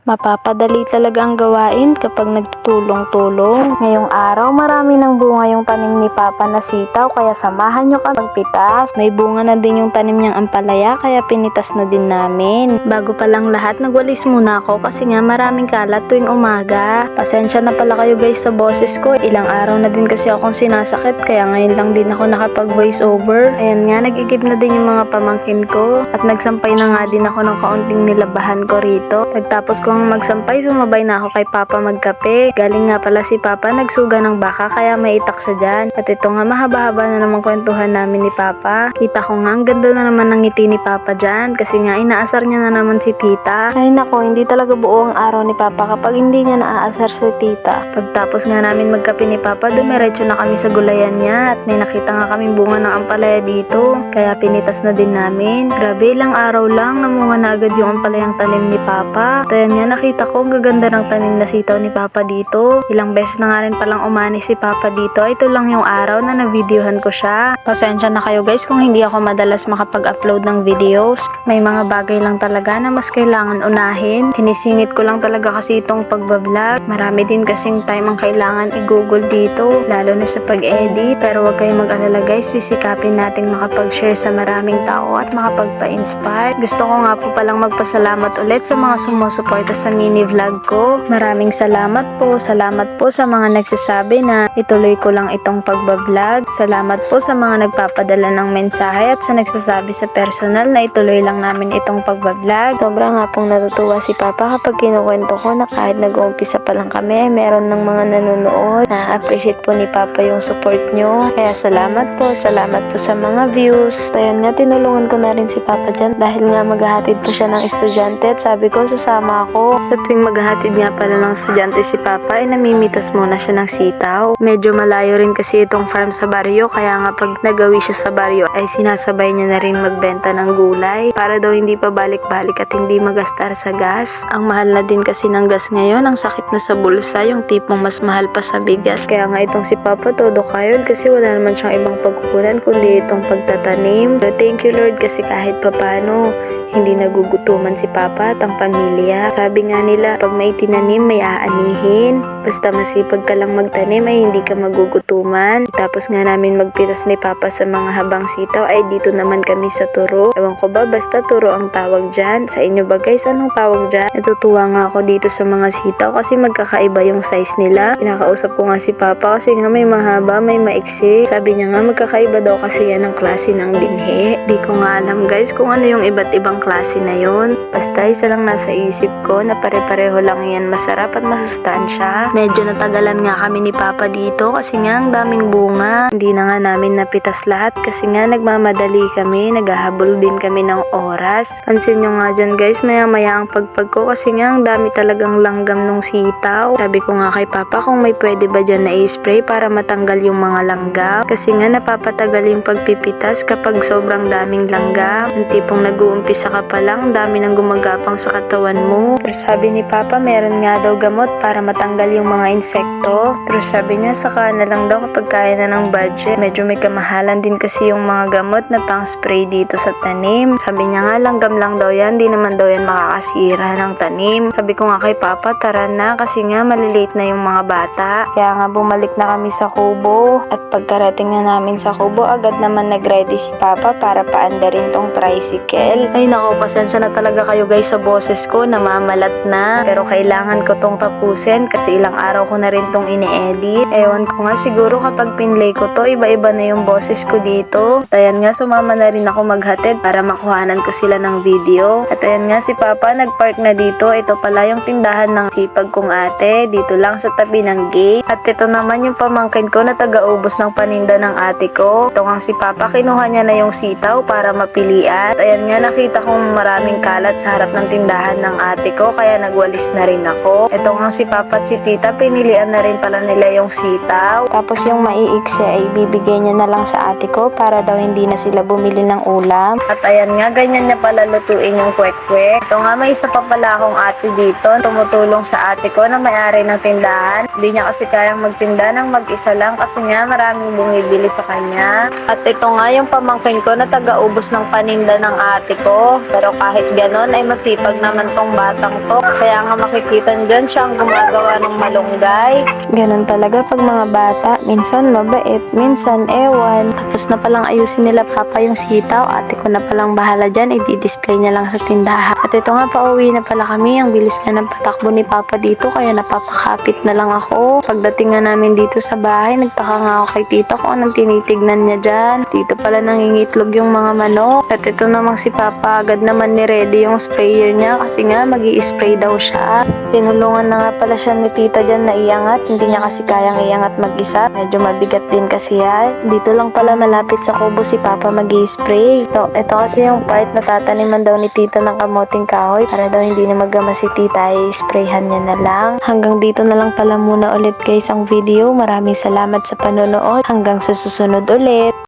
Mapapadali talaga ang gawain kapag nagtutulong-tulong. Ngayong araw marami ng bunga yung tanim ni Papa na sitaw kaya samahan nyo kami magpitas. May bunga na din yung tanim niyang ampalaya kaya pinitas na din namin. Bago pa lang lahat nagwalis muna ako kasi nga maraming kalat tuwing umaga. Pasensya na pala kayo guys sa boses ko. Ilang araw na din kasi akong sinasakit kaya ngayon lang din ako nakapag voice over. Ayan nga nagigib na din yung mga pamangkin ko at nagsampay na nga din ako ng kaunting nilabahan ko rito. Pagtapos ko magsampay, sumabay na ako kay Papa magkape. Galing nga pala si Papa nagsuga ng baka kaya may itak sa dyan. At ito nga mahaba-haba na naman kwentuhan namin ni Papa. Kita ko nga ang ganda na naman ng ngiti ni Papa dyan kasi nga inaasar niya na naman si Tita. Ay nako, hindi talaga buo ang araw ni Papa kapag hindi niya naaasar si Tita. Pagtapos nga namin magkape ni Papa, dumiretso na kami sa gulayan niya at may nakita nga kaming bunga ng ampalaya dito. Kaya pinitas na din namin. Grabe, ilang araw lang namunga na agad yung ampalayang tanim ni Papa. Ayan nga nakita ko ang gaganda ng tanim na sitaw ni Papa dito. Ilang beses na nga rin palang umani si Papa dito. Ito lang yung araw na na-videohan ko siya. Pasensya na kayo guys kung hindi ako madalas makapag-upload ng videos. May mga bagay lang talaga na mas kailangan unahin. Sinisingit ko lang talaga kasi itong pagbablog. Marami din kasing time ang kailangan i-google dito, lalo na sa pag-edit. Pero huwag kayong mag-alala guys, sisikapin nating makapag-share sa maraming tao at makapagpa-inspire. Gusto ko nga po palang magpasalamat ulit sa mga sumusuporta sa mini vlog ko. Maraming salamat po sa mga nagsasabi na ituloy ko lang itong pagbablog. Salamat po sa mga nagpapadala ng mensahe at sa nagsasabi sa personal na ituloy lang namin itong pagbablog. Sobra nga pong natutuwa si Papa kapag kinukwento ko na kahit nag-uumpisa pa lang kami, meron ng mga nanonood. Na-appreciate po ni Papa yung support nyo. Kaya salamat po sa mga views. Ayan nga, tinulungan ko na rin si Papa dyan dahil nga maghahatid po siya ng estudyante at sabi ko sasama ako. Sa tuwing maghahatid nga pala ng estudyante si Papa ay namimitas muna siya ng sitaw. Medyo malayo rin kasi itong farm sa baryo kaya nga pag nagawi siya sa baryo ay sinasabay niya na rin magbenta ng gulay para daw hindi pa balik-balik at hindi magastar sa gas. Ang mahal na din kasi ng gas ngayon, ang sakit na sa bulsa, yung tipong mas mahal pa sa bigas. Kaya nga itong si Papa todo kayod kasi wala naman siyang ibang pagkukunan kundi itong pagtatanim. Pero thank you Lord kasi kahit papano hindi nagugutuman si Papa at ang pamilya. Sabi nga nila, pag may tinanim, may aanihin. Basta masipag ka lang magtanim ay hindi ka magugutuman. Tapos nga namin magpitas ni Papa sa mga habang sitaw ay dito naman kami sa turo. Ewan ko ba, basta turo ang tawag dyan. Sa inyo ba guys, anong tawag dyan? Natutuwa nga ako dito sa mga sitaw kasi magkakaiba yung size nila. Pinakausap ko nga si Papa kasi nga may mahaba, may maiksi. Sabi niya nga magkakaiba daw kasi yan ang klase ng binhi. Di ko nga alam guys kung ano yung iba't ibang klase na yon. Basta isa lang nasa isip ko na pare-pareho lang yan masarap at masustansya. Medyo natagalan nga kami ni Papa dito kasi nga ang daming bunga. Hindi na nga namin napitas lahat kasi nga nagmamadali kami, naghahabol din kami ng oras. Pansin nyo nga dyan guys, maya-maya ang pagpag ko kasi nga ang dami talagang langgam nung sitaw. Sabi ko nga kay Papa kung may pwede ba dyan na i-spray para matanggal yung mga langgam. Kasi nga napapatagal yung pagpipitas kapag sobrang daming langgam. Yung tipong nag-uumpisa ka pa lang, dami nang gumagapang sa katawan mo. Pero sabi ni Papa, meron nga daw gamot para matanggal yung mga insekto. Pero sabi niya, saka na lang daw kapag kaya na ng budget. Medyo may kamahalan din kasi yung mga gamot na pang spray dito sa tanim. Sabi niya nga, langgam lang daw yan, di naman daw yan makakasira ng tanim. Sabi ko nga kay Papa, tara na kasi nga malilate na yung mga bata. Kaya nga bumalik na kami sa kubo. At pagkarating na namin sa kubo, agad naman nag-ready si Papa para paanda rin tong tricycle. Ay nako, pasensya na talaga kayo guys sa boses ko, namamalat na. Pero kailangan ko tong tapusin kasi ilang araw ko na rin tong ine-edit. Ewan ko nga, siguro kapag pinlay ko to, iba-iba na yung boses ko dito. At ayan nga, sumama na rin ako maghatid para makuhanan ko sila ng video. At ayan nga, si Papa nagpark na dito. Ito pala yung tindahan ng sipag kong ate, dito lang sa tabi ng gate. At ito naman yung pamangkin ko na taga-ubos ng paninda ng ate ko. Ito nga si Papa, kinuha niya na yung sitaw para mapilian. At ayan nga, nakita kong maraming kalat sa harap ng tindahan ng ate ko kaya nagwalis na rin ako. Ito nga si Papa at si Tita, pinilian na rin pala nila yung sitaw. Tapos yung maiiksi ay bibigay niya na lang sa ate ko para daw hindi na sila bumili ng ulam. At ayan nga, ganyan niya pala lutuin yung kwek-kwek. Ito nga, may isa pa pala akong ate dito, tumutulong sa ate ko na may-ari ng tindahan. Hindi niya kasi kayang magtinda ng mag-isa lang kasi nga maraming bumibili sa kanya. At ito nga yung pamangkin ko na taga-ubos ng paninda ng ate ko. ko. Pero kahit ganon ay masipag naman tong batang to. Kaya nga makikita dyan siyang gumagawa ng malunggay. Ganon talaga pag mga bata. Minsan mabait, minsan ewan. Tapos na palang ayusin nila papa yung sitaw. Ate ko na palang bahala dyan. I-display niya lang sa tindahan. At ito nga, pauwi na pala kami. Ang bilis nga ng patakbo ni papa dito. Kaya napapakapit na lang ako. Pagdating nga namin dito sa bahay, nagtaka nga ako kay tita kung anong tinitignan niya dyan. Dito pala nangingitlog yung mga manok. At ito namang si papa, agad naman ni-ready yung sprayer niya kasi nga mag-i-spray daw siya. Tinulungan na nga pala siya ni tita dyan na iangat. Hindi niya kasi kayang iangat mag-isa. Medyo mabigat din kasi yan. Dito lang pala malapit sa kubo si papa mag-i-spray. Ito kasi yung part na tataniman daw ni tita ng kamoting kahoy para daw hindi na magama si tita ay sprayhan niya na lang. Hanggang dito na lang pala muna ulit guys ang video. Maraming salamat sa panonood. Hanggang sa susunod ulit.